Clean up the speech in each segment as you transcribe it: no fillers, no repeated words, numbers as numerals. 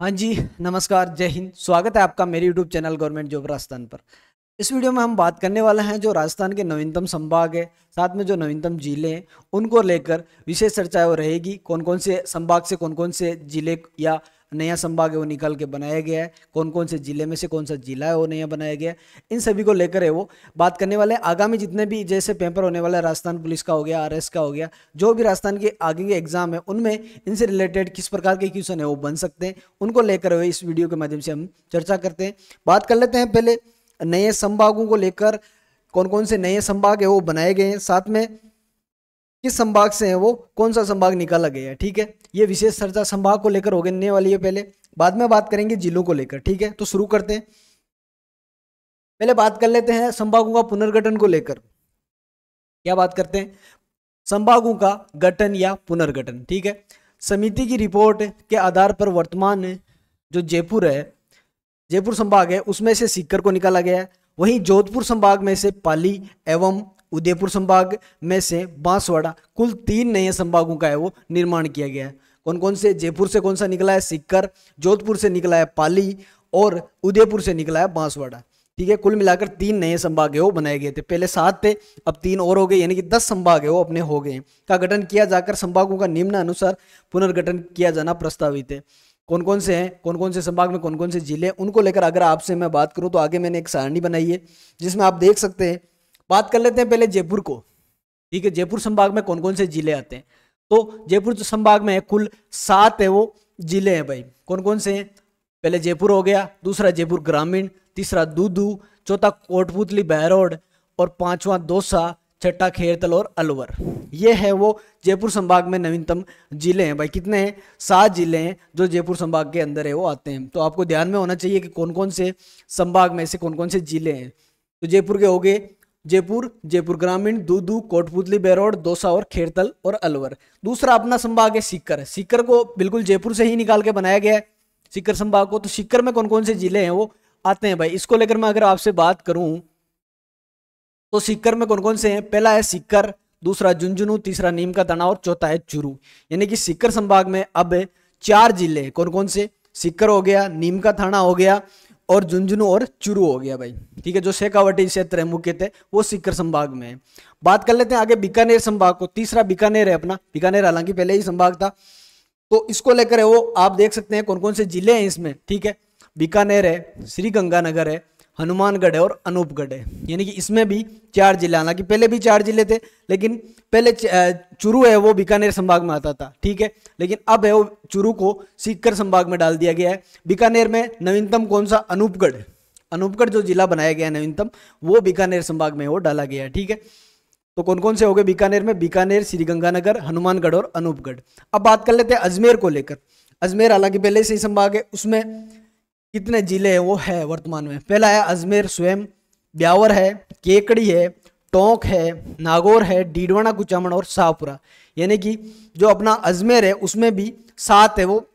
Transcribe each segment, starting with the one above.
हाँ जी, नमस्कार, जय हिंद। स्वागत है आपका मेरे YouTube channel government job Rajasthan पर। इस वीडियो में हम बात करने वाले हैं जो राजस्थान के नवीनतम संभाग है, साथ में जो नवीनतम जिले हैं उनको लेकर विशेष चर्चा वो रहेगी। कौन कौन से संभाग से कौन कौन से जिले या नया संभाग है वो निकाल के बनाया गया है, कौन कौन से जिले में से कौन सा जिला है वो नया बनाया गया है, इन सभी को लेकर है वो बात करने वाले हैं। आगामी जितने भी जैसे पेपर होने वाला है, राजस्थान पुलिस का हो गया, आरएस का हो गया, जो भी राजस्थान के आगे के एग्जाम है उनमें इनसे रिलेटेड किस प्रकार के क्वेश्चन है वो बन सकते हैं, उनको लेकर हुए इस वीडियो के माध्यम से हम चर्चा करते हैं। बात कर लेते हैं पहले नए संभागों को लेकर, कौन कौन से नए संभाग है वो बनाए गए हैं, साथ में किस संभाग से है वो कौन सा संभाग निकाला गया है। ठीक है, ये विशेष चर्चा संभाग को लेकर होने वाली है पहले, बाद में बात करेंगे जिलों को लेकर। ठीक है, तो शुरू करते हैं। पहले बात कर लेते हैं संभागों का पुनर्गठन को लेकर। क्या बात करते हैं? संभागों का गठन या पुनर्गठन। ठीक है, समिति की रिपोर्ट के आधार पर वर्तमान जो जयपुर है, जयपुर संभाग है, उसमें से सीकर को निकाला गया है। वहीं जोधपुर संभाग में से पाली एवं उदयपुर संभाग में से बांसवाड़ा, कुल 3 नए संभागों का है वो निर्माण किया गया है। कौन कौन से? जयपुर से कौन सा निकला है? सीकर। जोधपुर से निकला है पाली और उदयपुर से निकला है बांसवाड़ा। ठीक है, कुल मिलाकर 3 नए संभाग है वो बनाए गए थे। पहले 7 थे, अब 3 और हो गए, यानी कि 10 संभाग है वो अपने हो गए का गठन किया जाकर संभागों का निम्न अनुसार पुनर्गठन किया जाना प्रस्तावित है। कौन कौन से हैं, कौन कौन से संभाग में कौन कौन से जिले, उनको लेकर अगर आपसे मैं बात करूं तो आगे मैंने एक सारणी बनाई है जिसमें आप देख सकते हैं। बात कर लेते हैं पहले जयपुर को। ठीक है, जयपुर संभाग में कौन कौन से जिले आते हैं? तो जयपुर संभाग में कुल 7 है वो जिले हैं भाई। कौन कौन से हैं? पहले जयपुर हो गया, दूसरा जयपुर ग्रामीण, तीसरा दूदू, चौथा कोटपुतली बहरोड और 5वां दौसा, छठा खेरतल और अलवर। ये है वो जयपुर संभाग में नवीनतम जिले हैं भाई। कितने हैं? 7 जिले हैं जो जयपुर संभाग के अंदर है वो आते हैं। तो आपको ध्यान में होना चाहिए कि कौन कौन से संभाग में से कौन कौन से जिले हैं। तो जयपुर के हो गए जयपुर, जयपुर ग्रामीण, दूदू, कोटपुतली बहरोड, दौसा और खेरतल और अलवर। दूसरा अपना संभाग है सीकर। सीकर को बिल्कुल जयपुर से ही निकाल के बनाया गया है सीकर संभाग को। तो सीकर में कौन कौन से जिले हैं वो आते हैं भाई। इसको लेकर मैं अगर आपसे बात करूं तो सीकर में कौन कौन से हैं? पहला है सीकर, दूसरा झुंझुनू, तीसरा नीम का तना और चौथा है चूरू। यानी कि सीकर संभाग में अब 4 जिले। कौन कौन से? सीकर हो गया, नीम का थाना हो गया और झुंझुनू और चूरू हो गया भाई। ठीक है, जो शेखावटी क्षेत्र है मुख्य थे वो सीकर संभाग में है। बात कर लेते हैं आगे बीकानेर संभाग को। तीसरा बीकानेर है अपना। बीकानेर हालांकि पहले ही संभाग था, तो इसको लेकर है वो आप देख सकते हैं कौन कौन से जिले हैं इसमें। ठीक है, बीकानेर है, श्री गंगानगर है, हनुमानगढ़ है और अनूपगढ़ है। यानी कि इसमें भी 4 जिले, हालांकि पहले भी 4 जिले थे, लेकिन पहले चूरू है वो बीकानेर संभाग में आता था। ठीक है, लेकिन अब है वो चूरू को सीकर संभाग में डाल दिया गया है। बीकानेर में नवीनतम कौन सा? अनूपगढ़। अनूपगढ़ जो जिला बनाया गया है नवीनतम, वो बीकानेर संभाग में वो डाला गया है। ठीक है, तो कौन कौन से हो गए बीकानेर में? बीकानेर, श्रीगंगानगर, हनुमानगढ़ और अनूपगढ़। अब बात कर लेते हैं अजमेर को लेकर। अजमेर हालांकि पहले से ही संभाग है, उसमें कितने जिले हैं वो है वर्तमान में? पहला है अजमेर स्वयं, ब्यावर है, केकड़ी है, टोंक है, नागौर है, डीडवाना, कुचामन और शाहपुरा। यानी कि जो अपना अजमेर है उसमें भी 7 है वो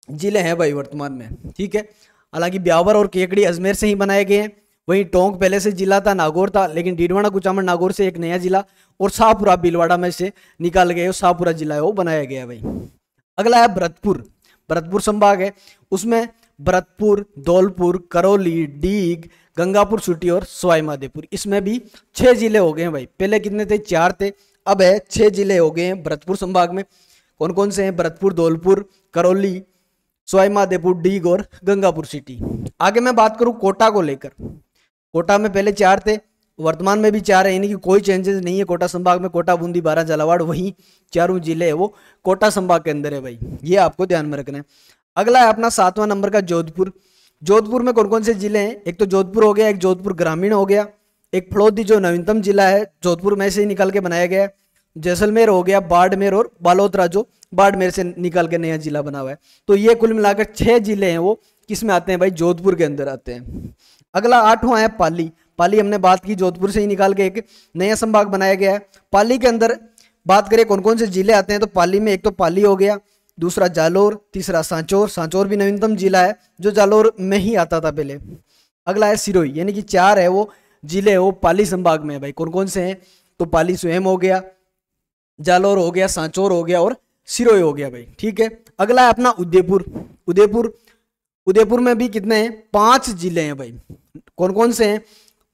जिले हैं भाई वर्तमान में। ठीक है, हालांकि ब्यावर और केकड़ी अजमेर से ही बनाए गए हैं। वहीं टोंक पहले से जिला था, नागौर था, लेकिन डीडवाना कुचामन नागौर से एक नया जिला और शाहपुरा भीलवाड़ा में से निकाल गए, शाहपुरा जिला है वो बनाया गया है भाई। अगला है भरतपुर। भरतपुर संभाग है, उसमें भरतपुर, धौलपुर, करौली, डीग, गंगापुर सिटी और सवाई माधोपुर। इसमें भी 6 जिले हो गए हैं भाई। पहले कितने थे? 4 थे, अब है 6 जिले हो गए हैं भरतपुर संभाग में। कौन कौन से हैं? भरतपुर, धौलपुर, करौली, सवाई माधोपुर, डीग और गंगापुर सिटी। आगे मैं बात करूं कोटा को लेकर। कोटा में पहले 4 थे, वर्तमान में भी 4 है, यानी कि कोई चेंजेस नहीं है कोटा संभाग में। कोटा, बूंदी, बारां, झालावाड़, वही चारों जिले है वो कोटा संभाग के अंदर है भाई। ये आपको ध्यान में रखना है। अगला है अपना 7वां नंबर का जोधपुर। जोधपुर में कौन कौन से जिले हैं? एक तो जोधपुर हो गया, एक जोधपुर ग्रामीण हो गया, एक फलोदी जो नवीनतम जिला है जोधपुर में से ही निकाल के बनाया गया है, जैसलमेर हो गया, बाड़मेर और बालोतरा जो बाड़मेर से निकाल के नया जिला बना हुआ है। तो ये कुल मिलाकर 6 जिले हैं वो किसमें आते हैं भाई? जोधपुर के अंदर आते हैं। अगला 8वां है पाली। पाली हमने बात की, जोधपुर से ही निकाल के एक नया संभाग बनाया गया है। पाली के अंदर बात करें कौन कौन से जिले आते हैं, तो पाली में एक तो पाली हो गया, दूसरा जालोर, तीसरा सांचौर। सांचौर भी नवीनतम जिला है जो जालोर में ही आता था पहले। अगला है सिरोही। यानी कि 4 है वो जिले है वो पाली संभाग में है भाई। कौन कौन से हैं? तो पाली स्वयं हो गया, जालोर हो गया, सांचौर हो गया और सिरोही हो गया भाई। ठीक है, अगला है अपना उदयपुर। उदयपुर उदयपुर में भी कितने हैं, 5 जिले हैं भाई। कौन कौन से हैं,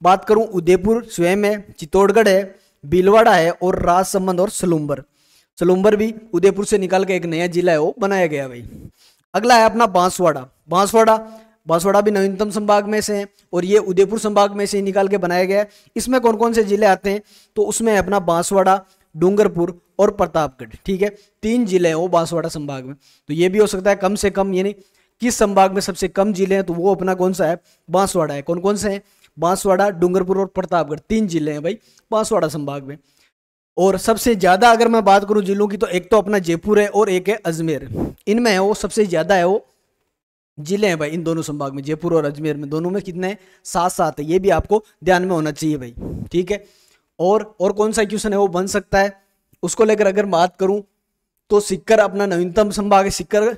बात करूं उदयपुर स्वयं है, चित्तौड़गढ़ है, भीलवाड़ा है और राजसमंद और सलूम्बर। सलूम्बर भी उदयपुर से निकाल के एक नया जिला है वो बनाया गया भाई। अगला है अपना बांसवाड़ा। बांसवाड़ा भी नवीनतम संभाग में से है और ये उदयपुर संभाग में से ही निकाल के बनाया गया है। इसमें कौन कौन से जिले आते हैं, तो उसमें है अपना बांसवाड़ा, डूंगरपुर और प्रतापगढ़। ठीक है, 3 जिले हैं वो बांसवाड़ा संभाग में। तो ये भी हो सकता है कम से कम, यानी किस संभाग में सबसे कम जिले हैं, तो वो अपना कौन सा है, बांसवाड़ा है। कौन कौन से हैं, बांसवाड़ा, डूंगरपुर और प्रतापगढ़, 3 जिले हैं भाई बांसवाड़ा संभाग में। और सबसे ज्यादा अगर मैं बात करूं जिलों की, तो एक तो अपना जयपुर है और एक है अजमेर। इनमें है वो सबसे ज्यादा है वो जिले हैं भाई इन दोनों संभाग में, जयपुर और अजमेर में, दोनों में कितने हैं, 7 है। ये भी आपको ध्यान में होना चाहिए भाई। ठीक है, और कौन सा क्वेश्चन है वो बन सकता है उसको लेकर अगर बात करूं, तो सीकर अपना नवीनतम संभाग है, सीकर,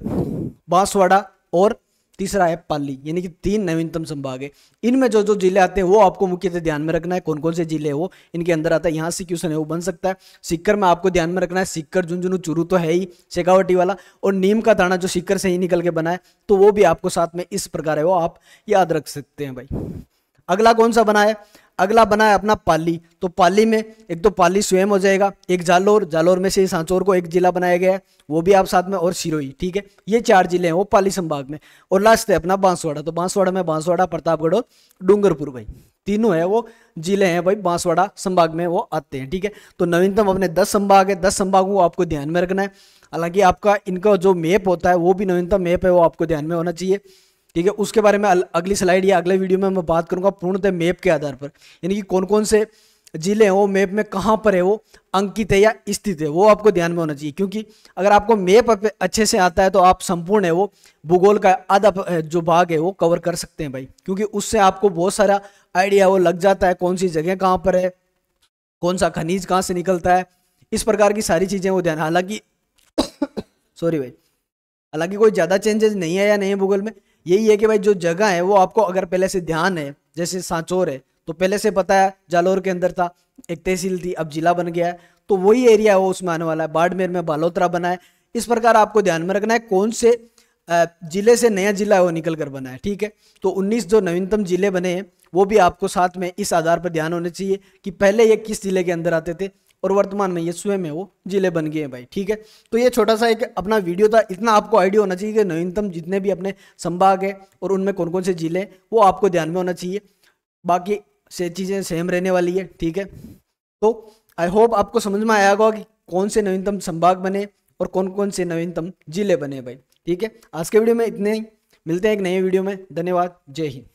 बांसवाड़ा और तीसरा है पाली, यानी कि 3 नवीनतम संभाग है। इनमें जो जो जिले आते हैं वो आपको मुख्यतः ध्यान में रखना है, कौन कौन से जिले हैं वो इनके अंदर आता है। यहाँ से क्वेश्चन है वो बन सकता है। सीकर में आपको ध्यान में रखना है, सीकर, झुंझुनू, चूरू तो है ही, शेखावटी वाला, और नीम का दाना जो सीकर से ही निकल के बना है, तो वो भी आपको साथ में इस प्रकार है वो आप याद रख सकते हैं भाई। अगला कौन सा बना है, अगला बना है अपना पाली। तो पाली में एक तो पाली स्वयं हो जाएगा, एक जालोर में से सांचौर को एक जिला बनाया गया है, वो भी आप साथ में, और सिरोही। ठीक है, ये 4 जिले हैं वो पाली संभाग में। और लास्ट है अपना बांसवाड़ा। तो बांसवाड़ा में बांसवाड़ा, प्रतापगढ़ और डूंगरपुर भाई, तीनों है वो जिले हैं भाई बांसवाड़ा संभाग में वो आते हैं। ठीक है, तो नवीनतम अपने 10 संभाग है, 10 संभागों को आपको ध्यान में रखना है। हालांकि आपका इनका जो मैप होता है वो भी नवीनतम मैप है वो आपको ध्यान में होना चाहिए। ठीक है, उसके बारे में अगली स्लाइड या अगले वीडियो में मैं बात करूंगा पूर्णतः मैप के आधार पर, यानी कि कौन कौन से जिले हैं वो मैप में कहाँ पर है वो अंकित है या स्थित है, वो आपको ध्यान में होना चाहिए। क्योंकि अगर आपको मैप अच्छे से आता है तो आप संपूर्ण है वो भूगोल का आधा जो भाग है वो कवर कर सकते हैं भाई। क्योंकि उससे आपको बहुत सारा आइडिया वो लग जाता है, कौन सी जगह कहाँ पर है, कौन सा खनिज कहाँ से निकलता है, इस प्रकार की सारी चीजें वो ध्यान। हालांकि सॉरी भाई, हालांकि कोई ज्यादा चेंजेस नहीं है या नहीं है भूगोल में, यही है कि भाई जो जगह है वो आपको अगर पहले से ध्यान है, जैसे सांचौर है तो पहले से पता है, जालोर के अंदर था, एक तहसील थी, अब जिला बन गया है, तो वही एरिया है वो उसमें आने वाला है। बाड़मेर में बालोतरा बना है। इस प्रकार आपको ध्यान में रखना है कौन से जिले से नया जिला है वो निकल कर बना है। ठीक है, तो 19 जो नवीनतम जिले बने हैं वो भी आपको साथ में इस आधार पर ध्यान होने चाहिए कि पहले ये किस जिले के अंदर आते थे और वर्तमान में ये स्वयं में वो जिले बन गए हैं भाई। ठीक है, तो ये छोटा सा एक अपना वीडियो था, इतना आपको आइडिया होना चाहिए कि नवीनतम जितने भी अपने संभाग है और उनमें कौन कौन से जिले हैं वो आपको ध्यान में होना चाहिए। बाकी से चीज़ें सेम रहने वाली है। ठीक है, तो आई होप आपको समझ में आया होगा कि कौन से नवीनतम संभाग बने और कौन कौन से नवीनतम जिले बने भाई। ठीक है, आज के वीडियो में इतने ही, मिलते हैं एक नए वीडियो में। धन्यवाद, जय हिंद।